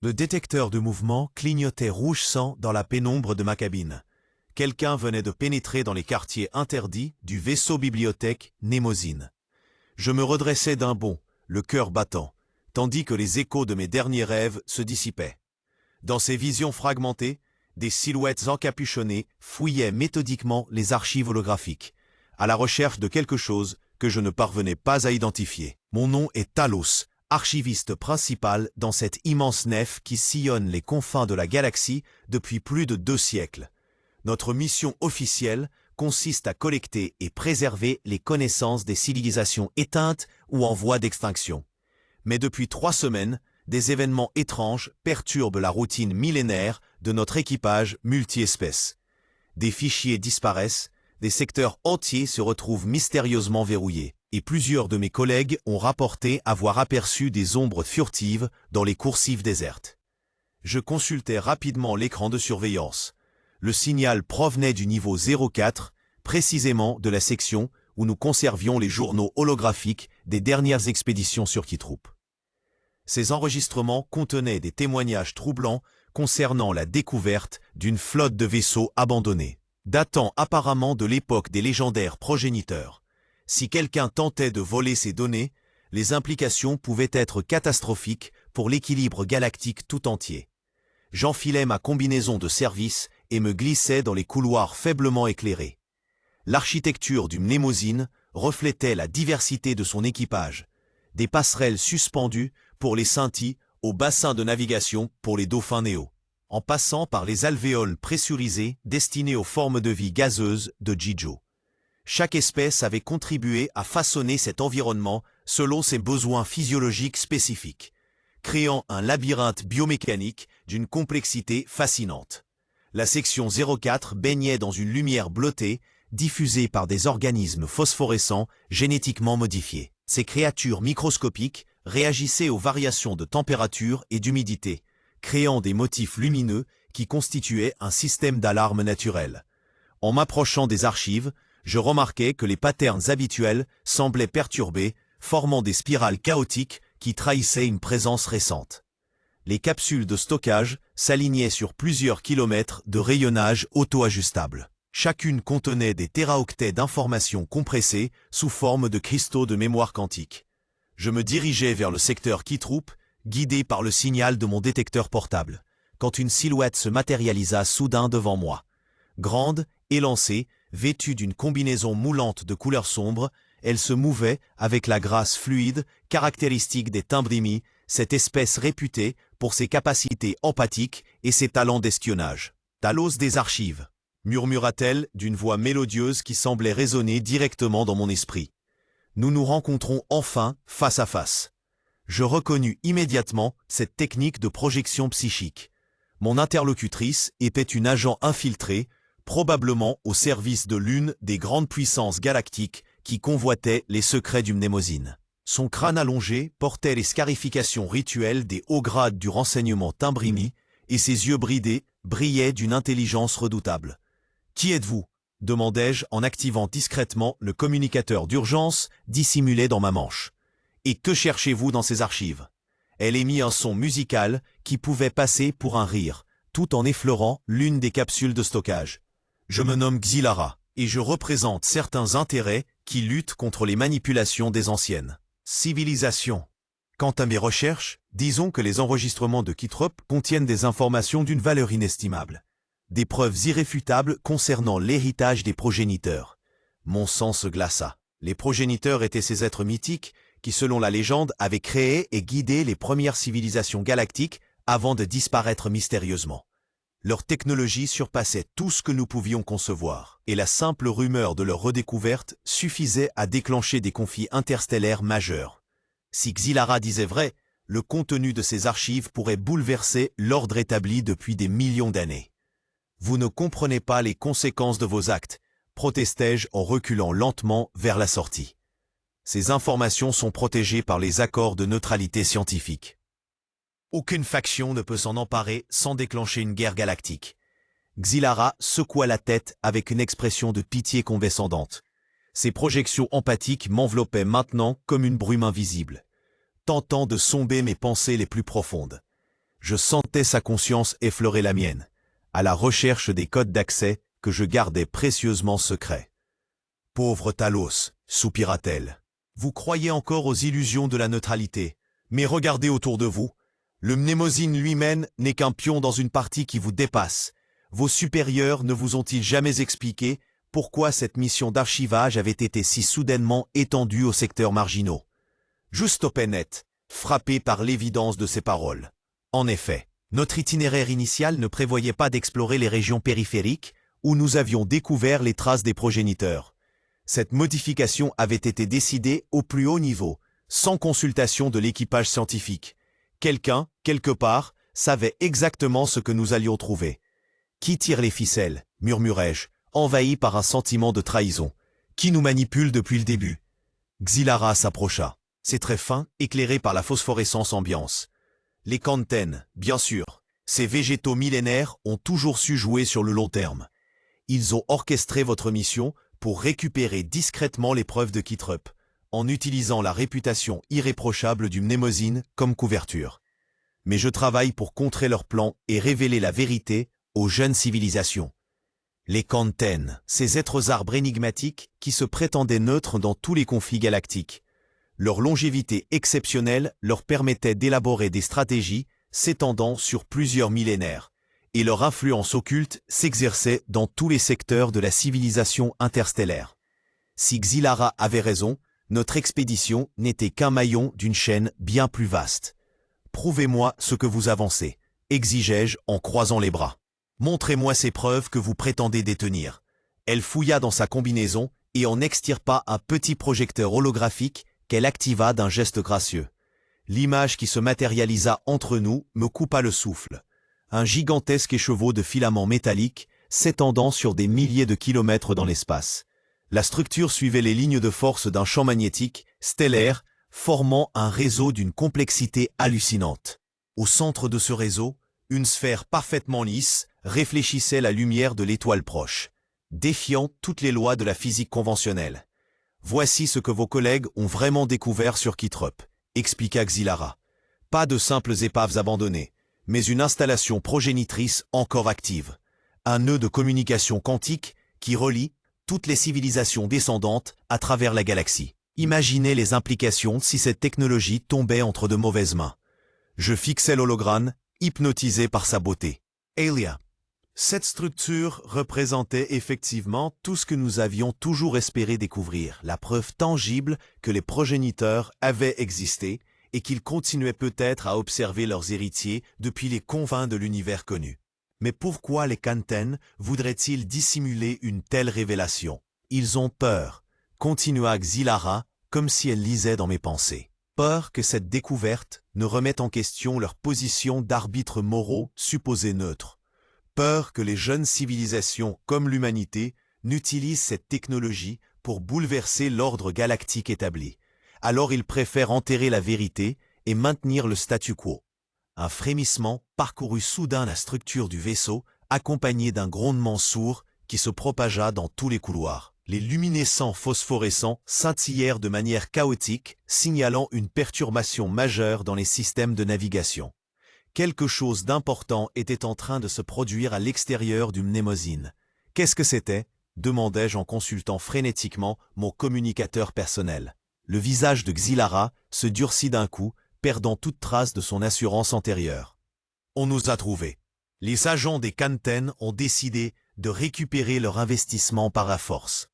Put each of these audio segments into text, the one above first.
Le détecteur de mouvement clignotait rouge sang dans la pénombre de ma cabine. Quelqu'un venait de pénétrer dans les quartiers interdits du vaisseau bibliothèque Mnemosyne. Je me redressais d'un bond, le cœur battant, tandis que les échos de mes derniers rêves se dissipaient. Dans ces visions fragmentées, des silhouettes encapuchonnées fouillaient méthodiquement les archives holographiques, à la recherche de quelque chose que je ne parvenais pas à identifier. Mon nom est Talos, archiviste principal dans cette immense nef qui sillonne les confins de la galaxie depuis plus de 2 siècles. Notre mission officielle consiste à collecter et préserver les connaissances des civilisations éteintes ou en voie d'extinction. Mais depuis 3 semaines, des événements étranges perturbent la routine millénaire de notre équipage multi-espèces. Des fichiers disparaissent, des secteurs entiers se retrouvent mystérieusement verrouillés, et plusieurs de mes collègues ont rapporté avoir aperçu des ombres furtives dans les coursives désertes. Je consultais rapidement l'écran de surveillance. Le signal provenait du niveau 04, précisément de la section où nous conservions les journaux holographiques des dernières expéditions sur Keytroop. Ces enregistrements contenaient des témoignages troublants concernant la découverte d'une flotte de vaisseaux abandonnés, datant apparemment de l'époque des légendaires progéniteurs. Si quelqu'un tentait de voler ces données, les implications pouvaient être catastrophiques pour l'équilibre galactique tout entier. J'enfilai ma combinaison de service et me glissai dans les couloirs faiblement éclairés. L'architecture du Mnemosyne reflétait la diversité de son équipage, des passerelles suspendues pour les scintilles au bassin de navigation pour les dauphins néo, en passant par les alvéoles pressurisés destinés aux formes de vie gazeuses de Jijo. Chaque espèce avait contribué à façonner cet environnement selon ses besoins physiologiques spécifiques, créant un labyrinthe biomécanique d'une complexité fascinante. La section 04 baignait dans une lumière bleutée, diffusée par des organismes phosphorescents génétiquement modifiés. Ces créatures microscopiques réagissaient aux variations de température et d'humidité, créant des motifs lumineux qui constituaient un système d'alarme naturel. En m'approchant des archives, je remarquai que les patterns habituels semblaient perturbés, formant des spirales chaotiques qui trahissaient une présence récente. Les capsules de stockage s'alignaient sur plusieurs kilomètres de rayonnage auto-ajustable. Chacune contenait des téraoctets d'informations compressées sous forme de cristaux de mémoire quantique. Je me dirigeais vers le secteur Keytroop, guidé par le signal de mon détecteur portable, quand une silhouette se matérialisa soudain devant moi. Grande, élancée, vêtue d'une combinaison moulante de couleurs sombres, elle se mouvait avec la grâce fluide, caractéristique des Timbrimi, cette espèce réputée pour ses capacités empathiques et ses talents d'espionnage. « Talos des archives », murmura-t-elle d'une voix mélodieuse qui semblait résonner directement dans mon esprit. Nous nous rencontrons enfin face à face. Je reconnus immédiatement cette technique de projection psychique. Mon interlocutrice était une agent infiltrée, probablement au service de l'une des grandes puissances galactiques qui convoitaient les secrets du Mnemosyne. Son crâne allongé portait les scarifications rituelles des hauts grades du renseignement Timbrimi, et ses yeux bridés brillaient d'une intelligence redoutable. « Qui êtes-vous » demandai-je en activant discrètement le communicateur d'urgence dissimulé dans ma manche. « Et que cherchez-vous dans ces archives ?» Elle émit un son musical qui pouvait passer pour un rire, tout en effleurant l'une des capsules de stockage. « Je me nomme Xylara, et je représente certains intérêts qui luttent contre les manipulations des anciennes civilisations. Quant à mes recherches, disons que les enregistrements de Keytroop contiennent des informations d'une valeur inestimable. Des preuves irréfutables concernant l'héritage des progéniteurs. » Mon sang se glaça. Les progéniteurs étaient ces êtres mythiques qui, selon la légende, avaient créé et guidé les premières civilisations galactiques avant de disparaître mystérieusement. Leur technologie surpassait tout ce que nous pouvions concevoir, et la simple rumeur de leur redécouverte suffisait à déclencher des conflits interstellaires majeurs. Si Xylara disait vrai, le contenu de ces archives pourrait bouleverser l'ordre établi depuis des millions d'années. « Vous ne comprenez pas les conséquences de vos actes », protestai-je en reculant lentement vers la sortie. Ces informations sont protégées par les accords de neutralité scientifique. Aucune faction ne peut s'en emparer sans déclencher une guerre galactique. Xylara secoua la tête avec une expression de pitié condescendante. Ses projections empathiques m'enveloppaient maintenant comme une brume invisible, tentant de sonder mes pensées les plus profondes. Je sentais sa conscience effleurer la mienne, à la recherche des codes d'accès que je gardais précieusement secrets. « Pauvre Talos » soupira-t-elle. « Vous croyez encore aux illusions de la neutralité, mais regardez autour de vous. Le mnémosine lui-même n'est qu'un pion dans une partie qui vous dépasse. Vos supérieurs ne vous ont-ils jamais expliqué pourquoi cette mission d'archivage avait été si soudainement étendue aux secteurs marginaux ?» Je stoppais net, frappé par l'évidence de ces paroles. En effet, notre itinéraire initial ne prévoyait pas d'explorer les régions périphériques où nous avions découvert les traces des progéniteurs. Cette modification avait été décidée au plus haut niveau, sans consultation de l'équipage scientifique. Quelqu'un, quelque part, savait exactement ce que nous allions trouver. « Qui tire les ficelles ?» murmurai-je, envahi par un sentiment de trahison. « Qui nous manipule depuis le début ?» Xylara s'approcha. C'est très fin, éclairé par la phosphorescence ambiance. Les Kanten, bien sûr. Ces végétaux millénaires ont toujours su jouer sur le long terme. Ils ont orchestré votre mission pour récupérer discrètement les preuves de Kitrup, en utilisant la réputation irréprochable du mnémosine comme couverture. Mais je travaille pour contrer leurs plans et révéler la vérité aux jeunes civilisations. Les Kanten, ces êtres arbres énigmatiques qui se prétendaient neutres dans tous les conflits galactiques. Leur longévité exceptionnelle leur permettait d'élaborer des stratégies s'étendant sur plusieurs millénaires, et leur influence occulte s'exerçait dans tous les secteurs de la civilisation interstellaire. Si Xylara avait raison, notre expédition n'était qu'un maillon d'une chaîne bien plus vaste. « Prouvez-moi ce que vous avancez », exigeai-je en croisant les bras. « Montrez-moi ces preuves que vous prétendez détenir. » Elle fouilla dans sa combinaison et en extirpa un petit projecteur holographique qu'elle activa d'un geste gracieux. L'image qui se matérialisa entre nous me coupa le souffle. Un gigantesque écheveau de filaments métalliques s'étendant sur des milliers de kilomètres dans l'espace. La structure suivait les lignes de force d'un champ magnétique stellaire, formant un réseau d'une complexité hallucinante. Au centre de ce réseau, une sphère parfaitement lisse réfléchissait la lumière de l'étoile proche, défiant toutes les lois de la physique conventionnelle. « Voici ce que vos collègues ont vraiment découvert sur Kitrup », expliqua Xylara. « Pas de simples épaves abandonnées, mais une installation progénitrice encore active. Un nœud de communication quantique qui relie toutes les civilisations descendantes à travers la galaxie. Imaginez les implications si cette technologie tombait entre de mauvaises mains. » Je fixais l'hologramme, hypnotisé par sa beauté. Aelia. Cette structure représentait effectivement tout ce que nous avions toujours espéré découvrir, la preuve tangible que les progéniteurs avaient existé et qu'ils continuaient peut-être à observer leurs héritiers depuis les confins de l'univers connu. Mais pourquoi les Kanten voudraient-ils dissimuler une telle révélation? Ils ont peur, continua Xylara, comme si elle lisait dans mes pensées. Peur que cette découverte ne remette en question leur position d'arbitres moraux supposés neutres. Peur que les jeunes civilisations, comme l'humanité, n'utilisent cette technologie pour bouleverser l'ordre galactique établi. Alors ils préfèrent enterrer la vérité et maintenir le statu quo. Un frémissement parcourut soudain la structure du vaisseau, accompagné d'un grondement sourd qui se propagea dans tous les couloirs. Les luminescents phosphorescents scintillèrent de manière chaotique, signalant une perturbation majeure dans les systèmes de navigation. Quelque chose d'important était en train de se produire à l'extérieur du mnémosine. « Qu'est-ce que c'était » demandai-je en consultant frénétiquement mon communicateur personnel. Le visage de Xylara se durcit d'un coup, perdant toute trace de son assurance antérieure. « On nous a trouvés. Les agents des Kanten ont décidé de récupérer leur investissement par la force. »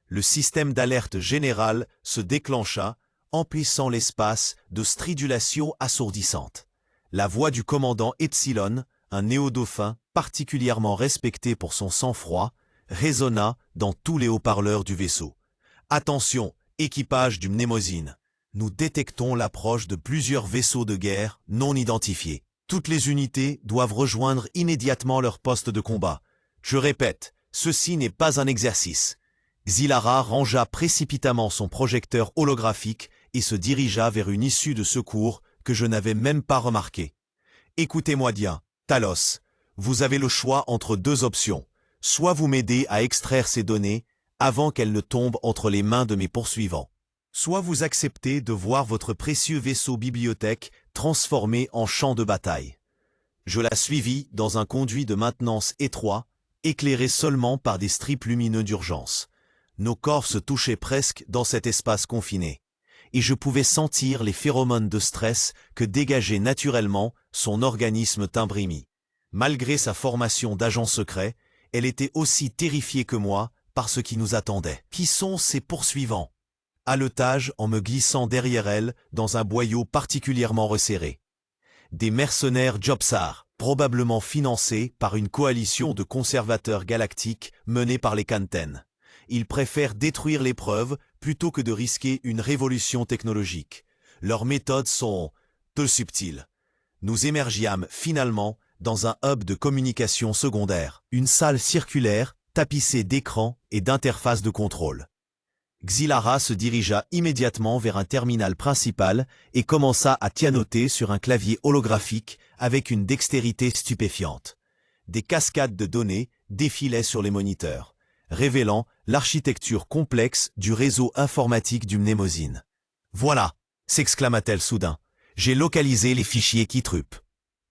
Le système d'alerte générale se déclencha, emplissant l'espace de stridulations assourdissantes. La voix du commandant Epsilon, un néo-dauphin particulièrement respecté pour son sang-froid, résonna dans tous les haut-parleurs du vaisseau. « Attention, équipage du mnémosine. Nous détectons l'approche de plusieurs vaisseaux de guerre non identifiés. Toutes les unités doivent rejoindre immédiatement leur poste de combat. Je répète, ceci n'est pas un exercice. » Xylara rangea précipitamment son projecteur holographique et se dirigea vers une issue de secours que je n'avais même pas remarquée. « Écoutez-moi bien, Talos. Vous avez le choix entre deux options. Soit vous m'aidez à extraire ces données avant qu'elles ne tombent entre les mains de mes poursuivants. Soit vous acceptez de voir votre précieux vaisseau bibliothèque transformé en champ de bataille. Je la suivis dans un conduit de maintenance étroit, éclairé seulement par des strips lumineux d'urgence. Nos corps se touchaient presque dans cet espace confiné, et je pouvais sentir les phéromones de stress que dégageait naturellement son organisme timbrimi. Malgré sa formation d'agent secret, elle était aussi terrifiée que moi par ce qui nous attendait. Qui sont ces poursuivants? Haletage en me glissant derrière elle dans un boyau particulièrement resserré. Des mercenaires Jobsar, probablement financés par une coalition de conservateurs galactiques menée par les Kanten. Ils préfèrent détruire les preuves plutôt que de risquer une révolution technologique. Leurs méthodes sont peu subtiles. Nous émergiâmes finalement dans un hub de communication secondaire, une salle circulaire tapissée d'écrans et d'interfaces de contrôle. Xylara se dirigea immédiatement vers un terminal principal et commença à pianoter sur un clavier holographique avec une dextérité stupéfiante. Des cascades de données défilaient sur les moniteurs, révélant l'architecture complexe du réseau informatique du Mnémosine. « Voilà !» s'exclama-t-elle soudain. « J'ai localisé les fichiers Keytrup.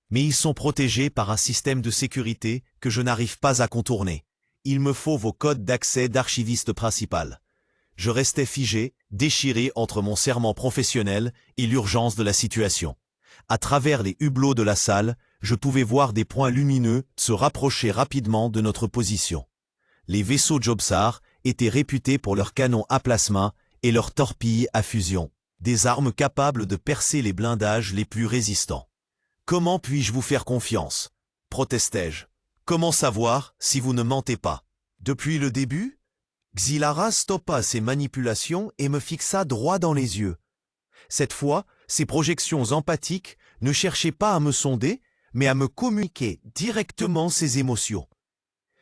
Mais ils sont protégés par un système de sécurité que je n'arrive pas à contourner. Il me faut vos codes d'accès d'archiviste principal. » Je restais figé, déchiré entre mon serment professionnel et l'urgence de la situation. À travers les hublots de la salle, je pouvais voir des points lumineux se rapprocher rapidement de notre position. Les vaisseaux Jobsar étaient réputés pour leurs canons à plasma et leurs torpilles à fusion, des armes capables de percer les blindages les plus résistants. « Comment puis-je vous faire confiance ?» protestai-je. « Comment savoir si vous ne mentez pas ?» Depuis le début ? Xylara stoppa ses manipulations et me fixa droit dans les yeux. Cette fois, ses projections empathiques ne cherchaient pas à me sonder, mais à me communiquer directement ses émotions.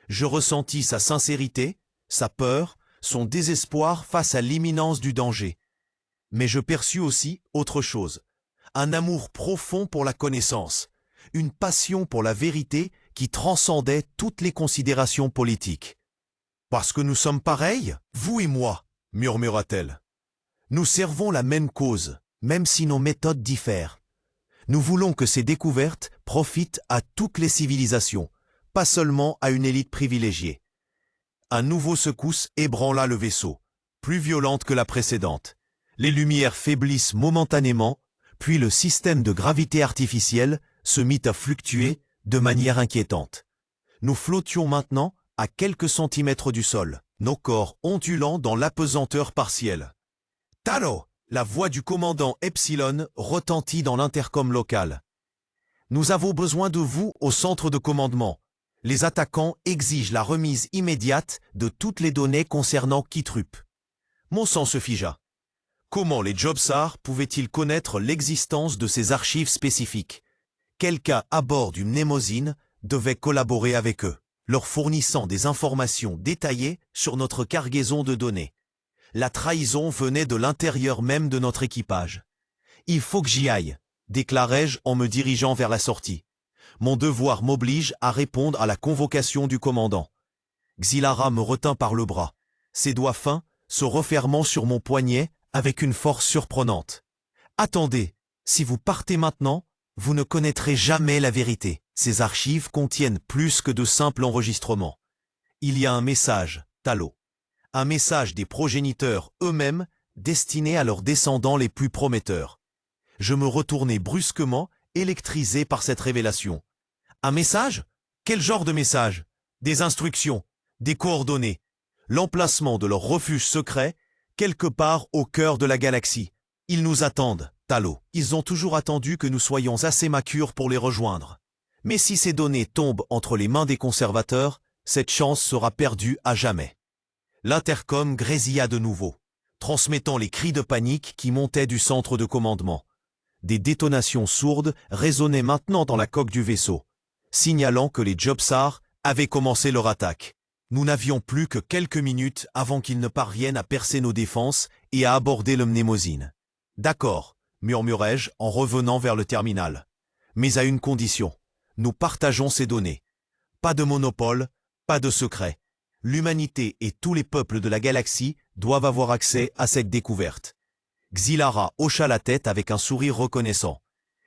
Je ressentis sa sincérité, sa peur, son désespoir face à l'imminence du danger. Mais je perçus aussi autre chose, un amour profond pour la connaissance, une passion pour la vérité qui transcendait toutes les considérations politiques. « Parce que nous sommes pareils, vous et moi, » murmura-t-elle. « Nous servons la même cause, même si nos méthodes diffèrent. Nous voulons que ces découvertes profitent à toutes les civilisations, pas seulement à une élite privilégiée. » Un nouveau secousse ébranla le vaisseau, plus violente que la précédente. Les lumières faiblissent momentanément, puis le système de gravité artificielle se mit à fluctuer de manière inquiétante. Nous flottions maintenant à quelques centimètres du sol, nos corps ondulants dans l'apesanteur partielle. « Talo !» La voix du commandant Epsilon retentit dans l'intercom local. « Nous avons besoin de vous au centre de commandement. Les attaquants exigent la remise immédiate de toutes les données concernant Keytrup. » Mon sang se figea. Comment les Jobsar pouvaient-ils connaître l'existence de ces archives spécifiques? Quelqu'un à bord du Mnémosine devait collaborer avec eux, leur fournissant des informations détaillées sur notre cargaison de données. La trahison venait de l'intérieur même de notre équipage. « Il faut que j'y aille », déclarai-je en me dirigeant vers la sortie. Mon devoir m'oblige à répondre à la convocation du commandant. Xylara me retint par le bras, ses doigts fins se refermant sur mon poignet avec une force surprenante. « Attendez, si vous partez maintenant, vous ne connaîtrez jamais la vérité. Ces archives contiennent plus que de simples enregistrements. Il y a un message, Talo. Un message des progéniteurs eux-mêmes destiné à leurs descendants les plus prometteurs. » Je me retournai brusquement, électrisé par cette révélation. Un message? Quel genre de message? Des instructions, des coordonnées, l'emplacement de leur refuge secret, quelque part au cœur de la galaxie. Ils nous attendent, Talo. Ils ont toujours attendu que nous soyons assez matures pour les rejoindre. Mais si ces données tombent entre les mains des conservateurs, cette chance sera perdue à jamais. L'intercom grésilla de nouveau, transmettant les cris de panique qui montaient du centre de commandement. Des détonations sourdes résonnaient maintenant dans la coque du vaisseau, signalant que les Jobsar avaient commencé leur attaque. Nous n'avions plus que quelques minutes avant qu'ils ne parviennent à percer nos défenses et à aborder le Mnémosine. « D'accord », murmurai-je en revenant vers le terminal. « Mais à une condition. Nous partageons ces données. Pas de monopole, pas de secret. L'humanité et tous les peuples de la galaxie doivent avoir accès à cette découverte. » Xylara hocha la tête avec un sourire reconnaissant.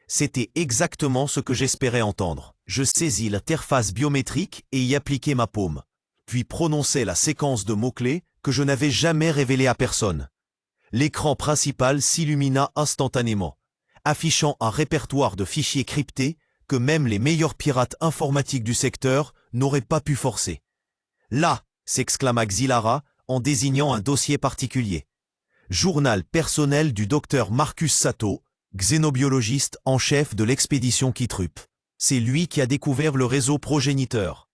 C'était exactement ce que j'espérais entendre. Je saisis l'interface biométrique et y appliquai ma paume, puis prononçai la séquence de mots-clés que je n'avais jamais révélée à personne. L'écran principal s'illumina instantanément, affichant un répertoire de fichiers cryptés que même les meilleurs pirates informatiques du secteur n'auraient pas pu forcer. Là, s'exclama Xylara en désignant un dossier particulier. Journal personnel du docteur Marcus Sato, xénobiologiste en chef de l'expédition Kitrup. C'est lui qui a découvert le réseau progéniteur.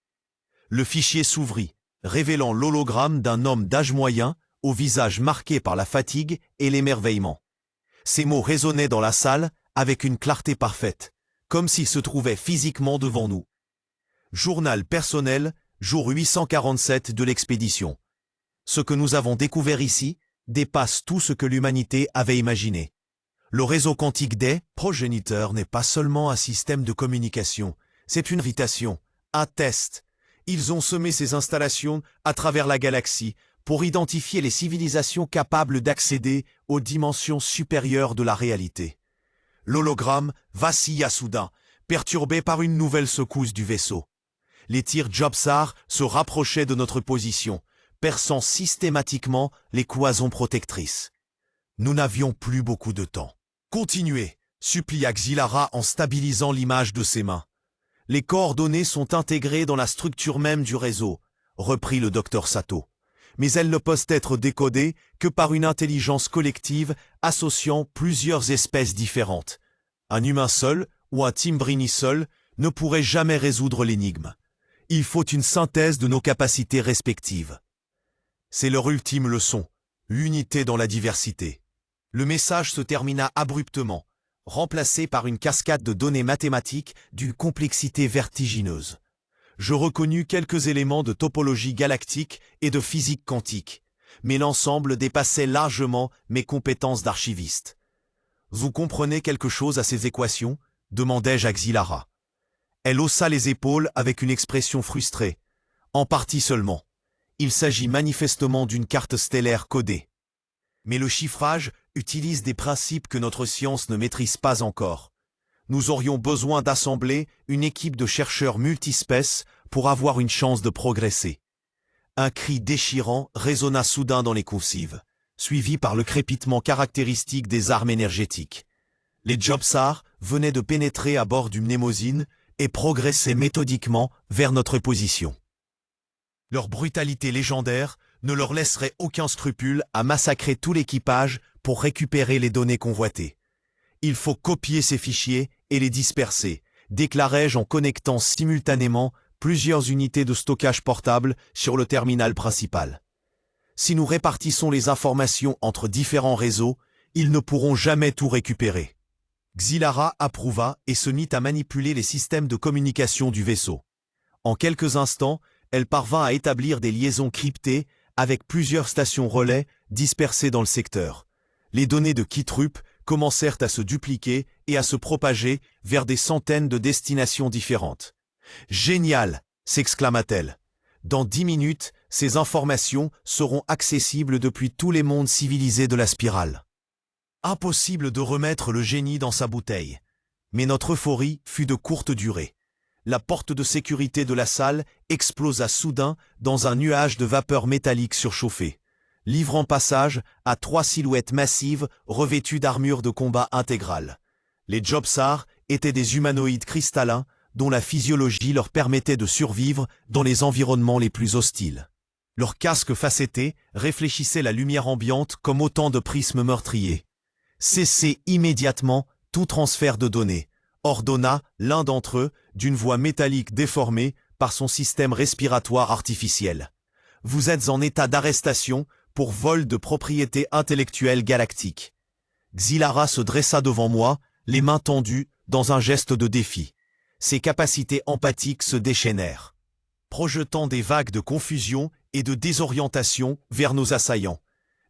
Le fichier s'ouvrit, révélant l'hologramme d'un homme d'âge moyen, au visage marqué par la fatigue et l'émerveillement. Ces mots résonnaient dans la salle avec une clarté parfaite, comme s'il se trouvait physiquement devant nous. Journal personnel, jour 847 de l'expédition. Ce que nous avons découvert ici dépasse tout ce que l'humanité avait imaginé. Le réseau quantique des progéniteurs n'est pas seulement un système de communication, c'est une invitation, un test. Ils ont semé ces installations à travers la galaxie pour identifier les civilisations capables d'accéder aux dimensions supérieures de la réalité. L'hologramme vacilla soudain, perturbé par une nouvelle secousse du vaisseau. Les tirs Jobsar se rapprochaient de notre position, perçant systématiquement les cloisons protectrices. Nous n'avions plus beaucoup de temps. « Continuez !» supplia Xylara en stabilisant l'image de ses mains. « Les coordonnées sont intégrées dans la structure même du réseau », reprit le docteur Sato. « Mais elles ne peuvent être décodées que par une intelligence collective associant plusieurs espèces différentes. Un humain seul ou un Timbrini seul ne pourrait jamais résoudre l'énigme. Il faut une synthèse de nos capacités respectives. C'est leur ultime leçon, l'unité dans la diversité. » Le message se termina abruptement, remplacé par une cascade de données mathématiques d'une complexité vertigineuse. Je reconnus quelques éléments de topologie galactique et de physique quantique, mais l'ensemble dépassait largement mes compétences d'archiviste. « Vous comprenez quelque chose à ces équations ?» demandai-je à Xylara. Elle haussa les épaules avec une expression frustrée. « En partie seulement. Il s'agit manifestement d'une carte stellaire codée. Mais le chiffrage utilise des principes que notre science ne maîtrise pas encore. Nous aurions besoin d'assembler une équipe de chercheurs multispèces pour avoir une chance de progresser. » Un cri déchirant résonna soudain dans les coursives, suivi par le crépitement caractéristique des armes énergétiques. Les Jobsar venaient de pénétrer à bord du Mnémosine et progressaient méthodiquement vers notre position. Leur brutalité légendaire ne leur laisserait aucun scrupule à massacrer tout l'équipage pour récupérer les données convoitées. Il faut copier ces fichiers et les disperser, déclarai-je en connectant simultanément plusieurs unités de stockage portable sur le terminal principal. Si nous répartissons les informations entre différents réseaux, ils ne pourront jamais tout récupérer. Xylara approuva et se mit à manipuler les systèmes de communication du vaisseau. En quelques instants, elle parvint à établir des liaisons cryptées avec plusieurs stations relais dispersées dans le secteur. Les données de Kitrup commencèrent à se dupliquer et à se propager vers des centaines de destinations différentes. « Génial !» s'exclama-t-elle. « Dans 10 minutes, ces informations seront accessibles depuis tous les mondes civilisés de la spirale. » Impossible de remettre le génie dans sa bouteille. Mais notre euphorie fut de courte durée. La porte de sécurité de la salle explosa soudain dans un nuage de vapeur métallique surchauffée, livrant passage à 3 silhouettes massives revêtues d'armures de combat intégrales. Les Jobsar étaient des humanoïdes cristallins dont la physiologie leur permettait de survivre dans les environnements les plus hostiles. Leurs casques facettés réfléchissaient la lumière ambiante comme autant de prismes meurtriers. « Cessez immédiatement tout transfert de données », ordonna l'un d'entre eux d'une voix métallique déformée par son système respiratoire artificiel. « Vous êtes en état d'arrestation pour vol de propriété intellectuelle galactique. » Xylara se dressa devant moi, les mains tendues, dans un geste de défi. Ses capacités empathiques se déchaînèrent, projetant des vagues de confusion et de désorientation vers nos assaillants.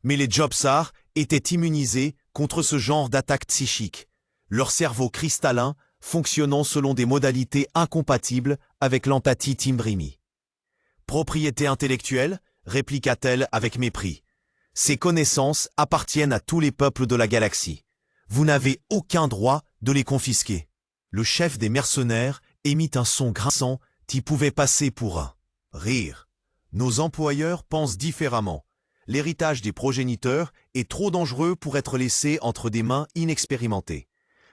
Mais les Jobsar étaient immunisés contre ce genre d'attaque psychique, leur cerveau cristallin fonctionnant selon des modalités incompatibles avec l'empathie Timbrimi. « Propriété intellectuelle » répliqua-t-elle avec mépris. « Ces connaissances appartiennent à tous les peuples de la galaxie. Vous n'avez aucun droit de les confisquer. » Le chef des mercenaires émit un son grinçant qui pouvait passer pour un rire. Nos employeurs pensent différemment. L'héritage des progéniteurs est trop dangereux pour être laissé entre des mains inexpérimentées.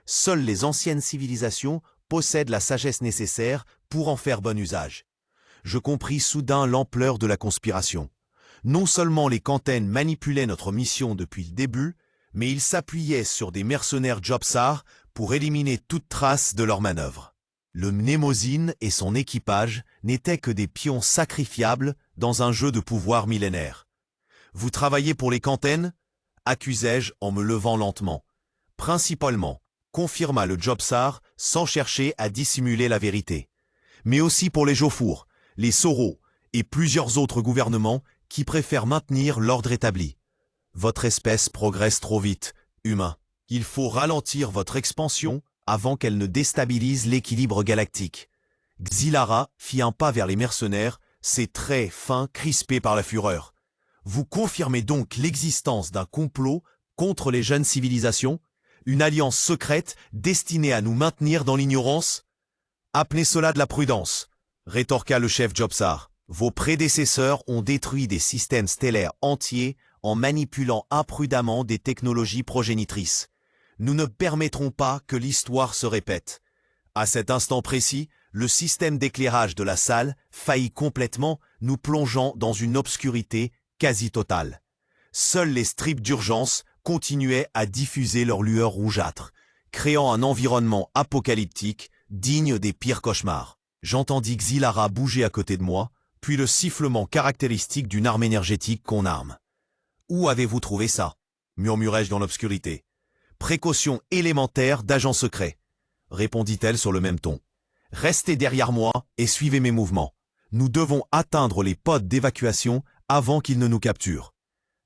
Seules les anciennes civilisations possèdent la sagesse nécessaire pour en faire bon usage. Je compris soudain l'ampleur de la conspiration. Non seulement les Kanten manipulaient notre mission depuis le début, mais ils s'appuyaient sur des mercenaires Jobsar pour éliminer toute trace de leur manœuvre. Le Mnemosyne et son équipage n'étaient que des pions sacrifiables dans un jeu de pouvoir millénaire. « Vous travaillez pour les Kanten » accusai-je en me levant lentement. « Principalement », confirma le Jobsar sans chercher à dissimuler la vérité. « Mais aussi pour les Jofour, les Soro et plusieurs autres gouvernements qui préfèrent maintenir l'ordre établi. Votre espèce progresse trop vite, humain. Il faut ralentir votre expansion avant qu'elle ne déstabilise l'équilibre galactique. » Xylara fit un pas vers les mercenaires, ses traits fins crispés par la fureur. « Vous confirmez donc l'existence d'un complot contre les jeunes civilisations, une alliance secrète destinée à nous maintenir dans l'ignorance? Appelez cela de la prudence, rétorqua le chef Jobsar. Vos prédécesseurs ont détruit des systèmes stellaires entiers en manipulant imprudemment des technologies progénitrices. Nous ne permettrons pas que l'histoire se répète. À cet instant précis, le système d'éclairage de la salle faillit complètement, nous plongeant dans une obscurité quasi totale. Seuls les strips d'urgence continuaient à diffuser leur lueur rougeâtre, créant un environnement apocalyptique digne des pires cauchemars. J'entendis Xylara bouger à côté de moi, puis le sifflement caractéristique d'une arme énergétique qu'on arme. « Où avez-vous trouvé ça » murmurai-je dans l'obscurité. « Précaution élémentaire d'agent secret » répondit-elle sur le même ton. « Restez derrière moi et suivez mes mouvements. Nous devons atteindre les pods d'évacuation avant qu'ils ne nous capturent. »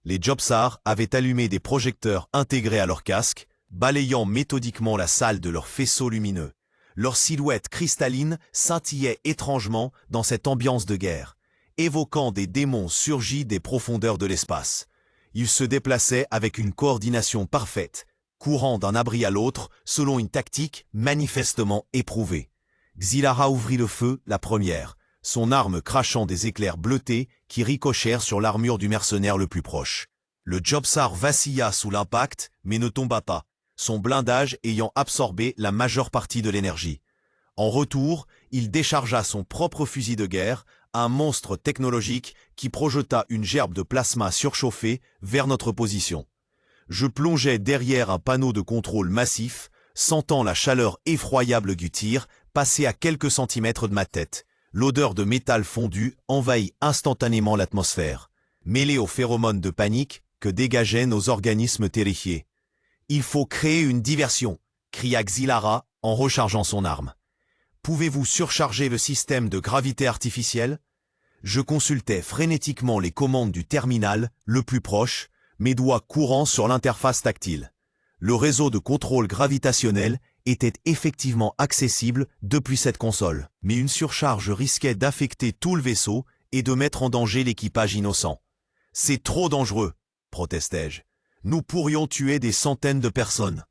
Les Jobsar avaient allumé des projecteurs intégrés à leur casque, balayant méthodiquement la salle de leurs faisceaux lumineux. Leurs silhouettes cristallines scintillaient étrangement dans cette ambiance de guerre, évoquant des démons surgis des profondeurs de l'espace. Ils se déplaçaient avec une coordination parfaite, courant d'un abri à l'autre selon une tactique manifestement éprouvée. Xylara ouvrit le feu la première, son arme crachant des éclairs bleutés qui ricochèrent sur l'armure du mercenaire le plus proche. Le Jobsar vacilla sous l'impact, mais ne tomba pas, son blindage ayant absorbé la majeure partie de l'énergie. En retour, il déchargea son propre fusil de guerre, un monstre technologique qui projeta une gerbe de plasma surchauffé vers notre position. Je plongeais derrière un panneau de contrôle massif, sentant la chaleur effroyable du tir passer à quelques centimètres de ma tête. L'odeur de métal fondu envahit instantanément l'atmosphère, mêlée aux phéromones de panique que dégageaient nos organismes terrifiés. « Il faut créer une diversion !» cria Xylara en rechargeant son arme. « Pouvez-vous surcharger le système de gravité artificielle ?» Je consultais frénétiquement les commandes du terminal le plus proche, mes doigts courant sur l'interface tactile. Le réseau de contrôle gravitationnel était effectivement accessible depuis cette console, mais une surcharge risquait d'affecter tout le vaisseau et de mettre en danger l'équipage innocent. « C'est trop dangereux !» protestai-je. « Nous pourrions tuer des centaines de personnes,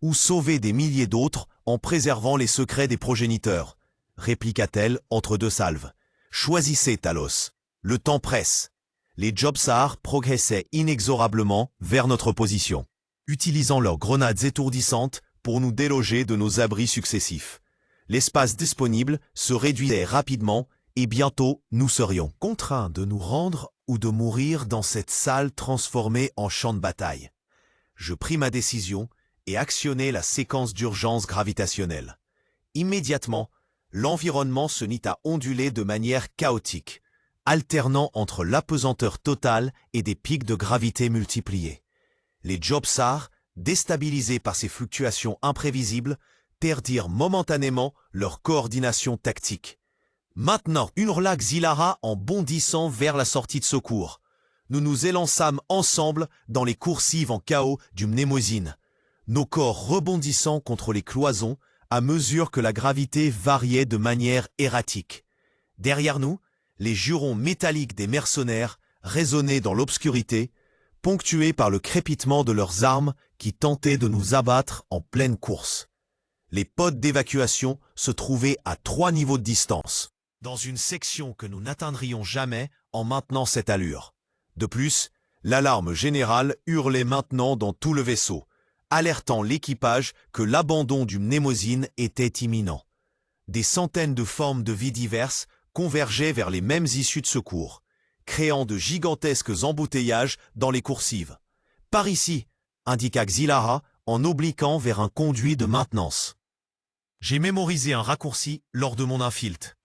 ou sauver des milliers d'autres en préservant les secrets des progéniteurs, » répliqua-t-elle entre deux salves. « Choisissez, Talos. Le temps presse. » Les Jobsar progressaient inexorablement vers notre position, utilisant leurs grenades étourdissantes pour nous déloger de nos abris successifs. L'espace disponible se réduisait rapidement et bientôt nous serions contraints de nous rendre ou de mourir dans cette salle transformée en champ de bataille. Je pris ma décision et actionnai la séquence d'urgence gravitationnelle. Immédiatement, l'environnement se mit à onduler de manière chaotique, alternant entre l'apesanteur totale et des pics de gravité multipliés. Les Jobsar, déstabilisés par ces fluctuations imprévisibles, perdirent momentanément leur coordination tactique. « Maintenant » hurla Xylara en bondissant vers la sortie de secours. Nous nous élançâmes ensemble dans les coursives en chaos du Mnemosyne, nos corps rebondissant contre les cloisons à mesure que la gravité variait de manière erratique. Derrière nous, les jurons métalliques des mercenaires résonnaient dans l'obscurité, ponctués par le crépitement de leurs armes qui tentaient de nous abattre en pleine course. Les pods d'évacuation se trouvaient à 3 niveaux de distance, dans une section que nous n'atteindrions jamais en maintenant cette allure. De plus, l'alarme générale hurlait maintenant dans tout le vaisseau, alertant l'équipage que l'abandon du Mnémosine était imminent. Des centaines de formes de vie diverses convergeaient vers les mêmes issues de secours, créant de gigantesques embouteillages dans les coursives. « Par ici !» indiqua Xylara en obliquant vers un conduit de maintenance. J'ai mémorisé un raccourci lors de mon infilt.